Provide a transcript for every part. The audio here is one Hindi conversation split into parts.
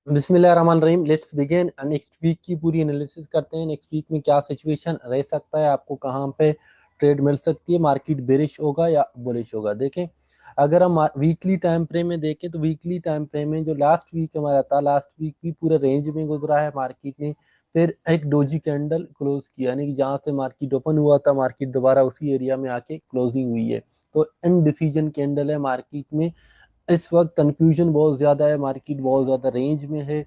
बिस्मिल्लाहिर्रहमानिर्रहीम। Let's begin. नेक्स्ट वीक की पूरी एनालिसिस करते हैं। नेक्स्ट वीक में क्या सिचुएशन रह सकता है, आपको कहाँ पे ट्रेड मिल सकती है, मार्केट बेरिश होगा या बुलिश होगा। देखें, अगर हम वीकली टाइम फ्रेम में देखें तो वीकली टाइम फ्रेम में जो लास्ट वीक हमारा था, लास्ट वीक भी पूरे रेंज में गुजरा है मार्केट ने। फिर एक डोजी कैंडल क्लोज किया, यानी कि जहाँ से मार्केट ओपन हुआ था, मार्केट दोबारा उसी एरिया में आके क्लोजिंग हुई है। तो इनडिसीजन कैंडल है मार्केट में। इस वक्त कंफ्यूजन बहुत ज़्यादा है, मार्केट बहुत ज़्यादा रेंज में है।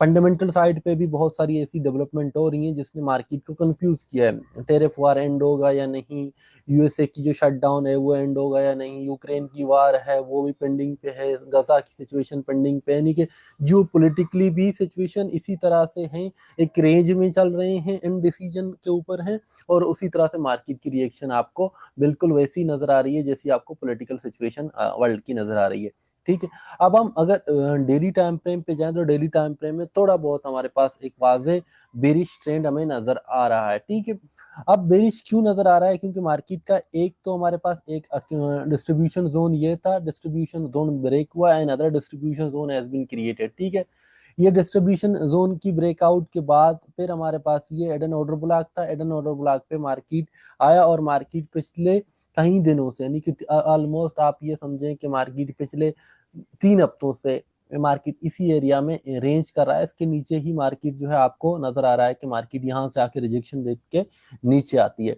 फंडामेंटल साइड पे भी बहुत सारी ऐसी डेवलपमेंट हो रही हैं जिसने मार्केट को कंफ्यूज किया है। टेरिफ वार एंड होगा या नहीं, यूएसए की जो शटडाउन है वो एंड होगा या नहीं, यूक्रेन की वार है वो भी पेंडिंग पे है, गजा की सिचुएशन पेंडिंग पे है। यानी कि जो पॉलिटिकली भी सिचुएशन इसी तरह से है, एक रेंज में चल रहे हैं, इन डिसीजन के ऊपर है। और उसी तरह से मार्केट की रिएक्शन आपको बिल्कुल वैसी नजर आ रही है जैसी आपको पॉलिटिकल सिचुएशन वर्ल्ड की नजर आ रही है। ठीक है। अब हम अगर डेली टाइम फ्रेम पे जाएं तो डेली टाइम फ्रेम में थोड़ा बहुत हमारे पास एक वाजे बेरिश ट्रेंड हमें नजर आ रहा है। ठीक है। अब बेरिश क्यों नजर आ रहा है? क्योंकि मार्केट का एक तो हमारे पास एक डिस्ट्रीब्यूशन जोन ये था, डिस्ट्रीब्यूशन जोन ब्रेक हुआ and other distribution zone has been created. ठीक है। ये डिस्ट्रीब्यूशन जोन की ब्रेकआउट के बाद फिर हमारे पास ये एडन ऑर्डर ब्लॉक था। एडन ऑर्डर ब्लॉक पे मार्केट आया और मार्केट पिछले कई दिनों से, यानी कि ऑलमोस्ट आप ये समझें कि मार्केट पिछले 3 हफ्तों से मार्केट इसी एरिया में रेंज कर रहा है। इसके नीचे ही मार्केट जो है आपको नजर आ रहा है कि मार्केट यहाँ से आके रिजेक्शन देख के नीचे आती है।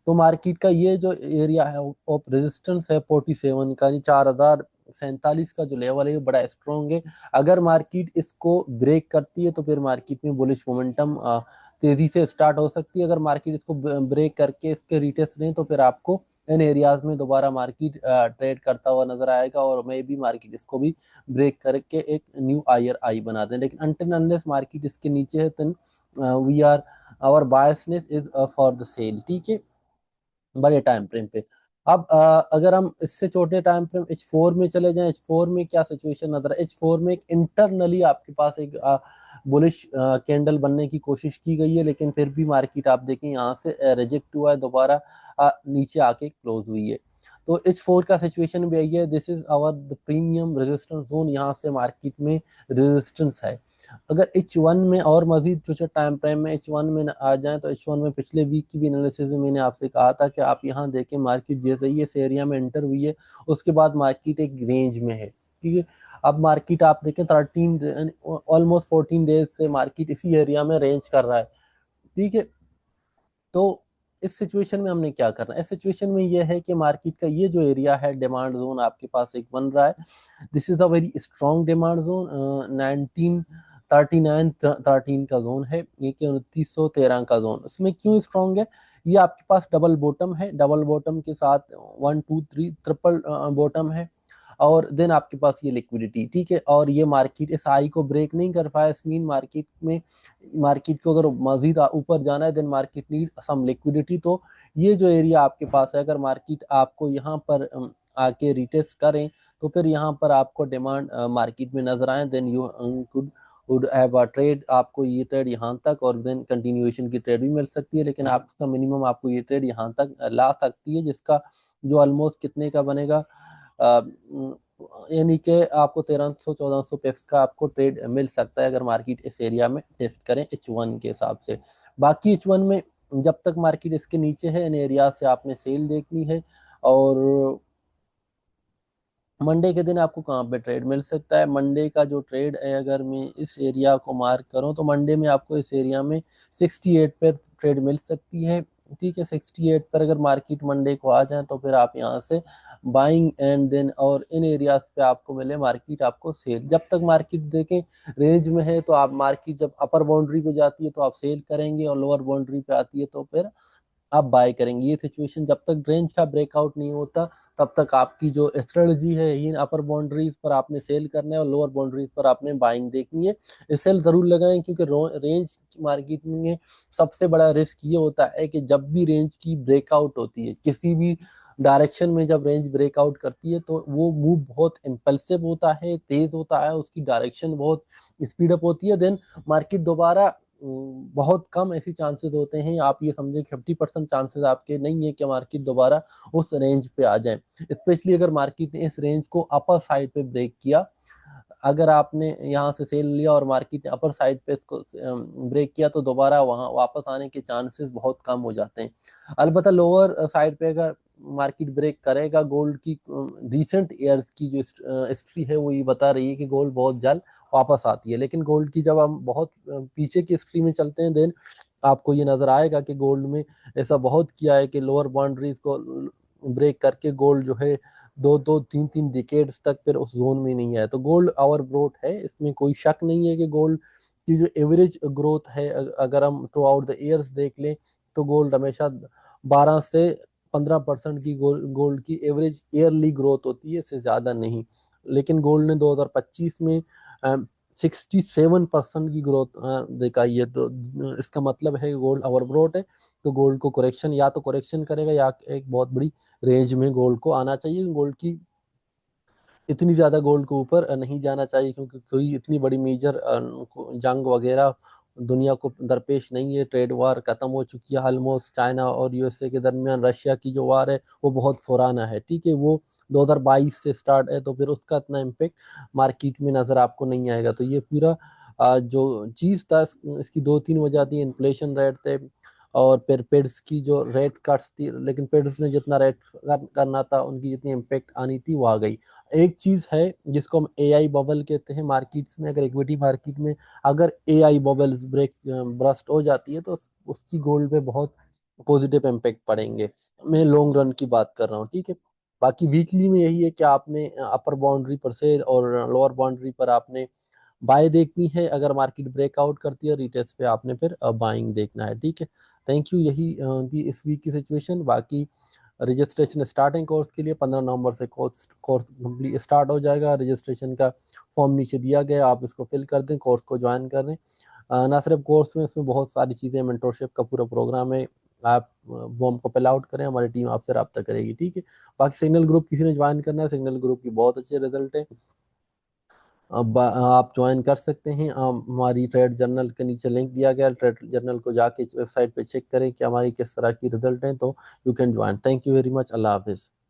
तो मार्केट का ये जो एरिया है ऑफ रेजिस्टेंस है 47 का, 4047 का जो लेवल है वो बड़ा स्ट्रॉन्ग है। अगर मार्केट इसको ब्रेक करती है तो फिर मार्केट में बुलिश मोमेंटम तेजी से स्टार्ट हो सकती है। अगर मार्केट इसको ब्रेक करके इसके रिटेस्ट दें तो फिर आपको इन एरियाज में दोबारा मार्केट ट्रेड करता हुआ नजर आएगा और मे भी मार्केट इसको भी ब्रेक करके एक न्यू हायर आई बना दें। लेकिन अनटिल अनलेस मार्केट इसके नीचे है तो we are our biasness is for the sale. ठीक है, बड़े टाइम फ्रेम पे। अब अगर हम इससे छोटे टाइम फ्रेम H4 में चले जाएं, H4 में क्या सिचुएशन नजर है? H4 में एक इंटरनली आपके पास एक बुलिश कैंडल बनने की कोशिश की गई है, लेकिन फिर भी मार्केट आप देखें यहाँ से रिजेक्ट हुआ है, दोबारा नीचे आके क्लोज हुई है। तो H4 का सिचुएशन भी यही है, this is our the premium resistance zone. यहाँ से मार्केट में रेजिस्टेंस है। अगर H1 में और मजीद जो टाइम फ्रेम में H1 में आ जाए तो H1 में पिछले वीक की भी एनालिसिस में मैंने आपसे कहा था कि आप यहाँ देखें, मार्केट जैसे ही इस एरिया में एंटर हुई है उसके बाद मार्केट एक रेंज में है। ठीक है। अब मार्केट आप देखें 13 ऑलमोस्ट 14 डेज से मार्केट इसी एरिया में रेंज कर रहा है। ठीक है। तो इस सिचुएशन में हमने क्या करना है? इस सिचुएशन में यह है कि मार्केट का ये जो एरिया है, डिमांड जोन आपके पास एक बन रहा है। This is a very strong demand zone. 1939-13 का जोन है, ये कि 2913 का जोन। इसमें क्यों स्ट्रॉन्ग है? ये आपके पास डबल बॉटम है, डबल बॉटम के साथ 1 2 3 ट्रिपल बॉटम है। और देन आपके पास ये लिक्विडिटी। ठीक है। और ये मार्केट इस हाई को ब्रेक नहीं कर पाया। इस मीन मार्केट में, मार्केट को अगर मजीद ऊपर जाना है then market need some liquidity. तो ये जो एरिया आपके पास है, अगर मार्केट आपको यहाँ पर आके रिटेस्ट करें तो फिर यहाँ पर आपको डिमांड मार्केट में नजर आए, then you could would have a trade. आपको ये ट्रेड यहाँ तक और देन कंटिन्यूएशन की ट्रेड भी मिल सकती है, लेकिन आपका मिनिमम आपको ये ट्रेड यहाँ तक ला सकती है, जिसका जो ऑलमोस्ट कितने का बनेगा, यानी कि आपको 1300-1400 पिप्स का आपको ट्रेड मिल सकता है अगर मार्केट इस एरिया में टेस्ट करें H1 के हिसाब से। बाकी H1 में जब तक मार्केट इसके नीचे है, इन एरिया से आपने सेल देखनी है। और मंडे के दिन आपको कहाँ पे ट्रेड मिल सकता है? मंडे का जो ट्रेड है, अगर मैं इस एरिया को मार्क करूँ तो मंडे में आपको इस एरिया में 68 पर ट्रेड मिल सकती है। ठीक है। 68 पर अगर मार्केट मंडे को आ जाए तो फिर आप यहाँ से बाइंग एंड देन और इन एरियाज पे आपको मिले मार्केट आपको सेल। जब तक मार्केट देखें रेंज में है तो आप मार्केट जब अपर बाउंड्री पे जाती है तो आप सेल करेंगे और लोअर बाउंड्री पे आती है तो फिर आप बाय करेंगे। ये सिचुएशन जब तक रेंज का ब्रेकआउट नहीं होता तब तक आपकी जो स्ट्रेटजी है, इन अपर बाउंड्रीज पर आपने सेल करना है और लोअर बाउंड्रीज पर आपने बाइंग देखनी है। सेल जरूर लगाएं, क्योंकि रेंज मार्केट में सबसे बड़ा रिस्क ये होता है कि जब भी रेंज की ब्रेकआउट होती है किसी भी डायरेक्शन में, जब रेंज ब्रेकआउट करती है तो वो मूव बहुत इम्पल्सिव होता है, तेज होता है, उसकी डायरेक्शन बहुत स्पीड अप होती है। देन मार्केट दोबारा बहुत कम ऐसी चांसेस होते हैं, आप ये समझें 50% चांसेस आपके नहीं है कि मार्केट दोबारा उस रेंज पे आ जाए। स्पेशली अगर मार्केट ने इस रेंज को अपर साइड पे ब्रेक किया अगर आपने यहाँ से सेल लिया और मार्केट अपर साइड पे इसको ब्रेक किया तो दोबारा वहाँ वापस आने के चांसेस बहुत कम हो जाते हैं। अलबत्ता लोअर साइड पे अगर मार्केट ब्रेक करेगा, गोल्ड की रिसेंट ईयर्स की जो हिस्ट्री है वो ये बता रही है कि गोल्ड बहुत जल्द वापस आती है। लेकिन गोल्ड की जब हम बहुत पीछे की हिस्ट्री में चलते हैं, देन आपको ये नजर आएगा कि गोल्ड में ऐसा बहुत किया है कि लोअर बाउंड्रीज को ब्रेक करके गोल्ड जो है दो दो तीन तीन डिकेड्स तक फिर उस जोन में नहीं आया। तो गोल्ड आवर ग्रोथ है, इसमें कोई शक नहीं है कि गोल्ड की जो एवरेज ग्रोथ है, अगर हम थ्रू आउट द ईयर्स देख लें तो गोल्ड हमेशा 12 से 15% की गोल्ड की एवरेज ईयरली ग्रोथ होती है, इससे ज़्यादा नहीं। लेकिन गोल्ड ने 2025 में 67% की ग्रोथ दिखाई है। तो इसका मतलब है गोल्ड ओवरब्रोट है। तो गोल्ड को करेक्शन, या तो करेक्शन करेगा या एक बहुत बड़ी रेंज में गोल्ड को आना चाहिए। गोल्ड की इतनी ज़्यादा गोल्ड के ऊपर नहीं जाना चाहिए, क्योंकि कोई इतनी बड़ी मेजर जंग वगैरह दुनिया को दरपेश नहीं है। ट्रेड वार खत्म हो चुकी है ऑलमोस्ट। चाइना और यूएसए के दरमियान रशिया की जो वार है वो बहुत पुराना है, ठीक है, वो 2022 से स्टार्ट है। तो फिर उसका इतना इम्पेक्ट मार्केट में नज़र आपको नहीं आएगा। तो ये पूरा जो चीज़ था, इसकी दो तीन वजह थी। इन्फ्लेशन रेट थे और फिर पेड्स की जो रेट कट्स थी, लेकिन पेड्स ने जितना रेट करना था, उनकी जितनी इम्पेक्ट आनी थी वो आ गई। एक चीज है जिसको हम एआई बबल कहते हैं मार्केट्स में। अगर इक्विटी मार्केट में अगर एआई बबल्स ब्रेक ब्रस्ट हो जाती है तो उसकी गोल्ड पे बहुत पॉजिटिव इम्पेक्ट पड़ेंगे। मैं लॉन्ग रन की बात कर रहा हूँ, ठीक है। बाकी वीकली में यही है कि आपने अपर बाउंड्री पर से और लोअर बाउंड्री पर आपने बाय देखनी है। अगर मार्केट ब्रेकआउट करती है रिटेस्ट पे आपने फिर बाइंग देखना है, ठीक है। थैंक यू, यही थी इस वीक की सिचुएशन। बाकी रजिस्ट्रेशन स्टार्टिंग कोर्स के लिए 15 नवंबर से कोर्स कोर्स कंप्लीट स्टार्ट हो जाएगा। रजिस्ट्रेशन का फॉर्म नीचे दिया गया, आप इसको फिल कर दें, कोर्स को ज्वाइन कर लें। ना सिर्फ कोर्स में, इसमें बहुत सारी चीज़ें, मेंटोरशिप का पूरा प्रोग्राम है। आप फॉर्म को फिल आउट करें, हमारी टीम आपसे रब्ता करेगी, ठीक है। बाकी सिग्नल ग्रुप किसी ने ज्वाइन करना है, सिग्नल ग्रुप की बहुत अच्छे रिजल्ट है। अब आप ज्वाइन कर सकते हैं। हमारी ट्रेड जर्नल के नीचे लिंक दिया गया, ट्रेड जर्नल को जाके वेबसाइट पे चेक करें कि हमारी किस तरह की रिजल्ट हैं, तो you can join. Thank you very much. अल्लाह हाफिज़।